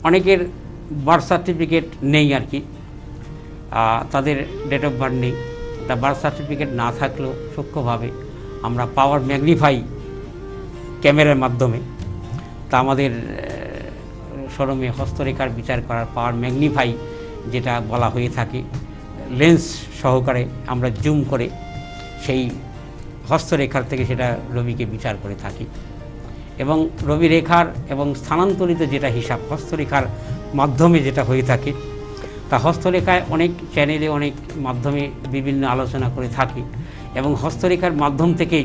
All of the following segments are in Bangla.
অনেকের বার্থ সার্টিফিকেট নেই আর কি, তাদের ডেট অফ বার্থ নেই। তা বার্থ সার্টিফিকেট না থাকলেও সূক্ষ্মভাবে আমরা পাওয়ার ম্যাগনিফাই ক্যামেরার মাধ্যমে, তা আমাদের শোরুমে হস্তরেখার বিচার করার পাওয়ার ম্যাগনিফাই যেটা বলা হয়ে থাকে, লেন্স সহকারে আমরা জুম করে সেই হস্তরেখার থেকে সেটা রবিকে বিচার করে থাকি। এবং রবি রেখার এবং স্থানান্তরিত যেটা হিসাব হস্তরেখার মাধ্যমে যেটা হয়ে থাকে, তা হস্তরেখায় অনেক চ্যানেলে অনেক মাধ্যমে বিভিন্ন আলোচনা করে থাকি এবং হস্তরেখার মাধ্যম থেকেই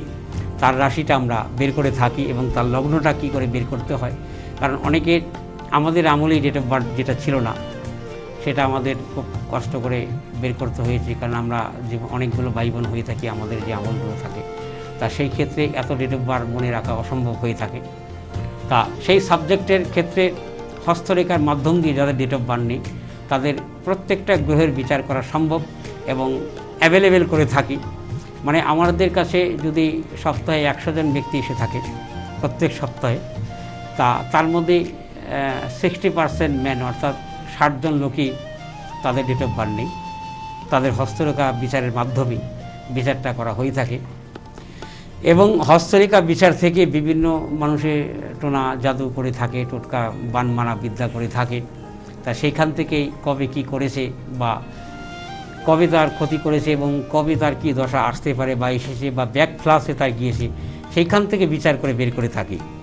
তার রাশিটা আমরা বের করে থাকি এবং তার লগ্নটা কী করে বের করতে হয়। কারণ অনেকে আমাদের আমলেই ডেট অফ বার্থ যেটা ছিল না সেটা আমাদের খুব কষ্ট করে বের করতে হয়েছে, কারণ আমরা যে অনেকগুলো ভাই বোন হয়ে থাকি, আমাদের যে আমলগুলো থাকে তা সেই ক্ষেত্রে এত ডেট অফ বার্থ মনে রাখা অসম্ভব হয়ে থাকে। তা সেই সাবজেক্টের ক্ষেত্রে হস্তরেখার মাধ্যম দিয়ে যাদের ডেট অফ বার্থ নেই তাদের প্রত্যেকটা গ্রহের বিচার করা সম্ভব এবং অ্যাভেলেবেল করে থাকি। মানে আমাদের কাছে যদি সপ্তাহে 100 জন ব্যক্তি এসে থাকে প্রত্যেক সপ্তাহে, তা তার মধ্যে 60% ম্যান অর্থাৎ 60 জন লোকই তাদের ডেট অফ বার্থ নেই, তাদের হস্তরেখা বিচারের মাধ্যমে বিচারটা করা হয়ে থাকে। এবং হস্তরেখা বিচার থেকে বিভিন্ন মানুষের টোনা জাদু করে থাকে, টোটকা বানমারা বিদ্যা করে থাকে। তা সেইখান থেকেই কবে কি করেছে বা কবে তার ক্ষতি করেছে এবং কবে তার কী দশা আসতে পারে বা এসেছে বা ব্যাক ফ্লাসে তার গিয়েছে, সেইখান থেকে বিচার করে বের করে থাকি।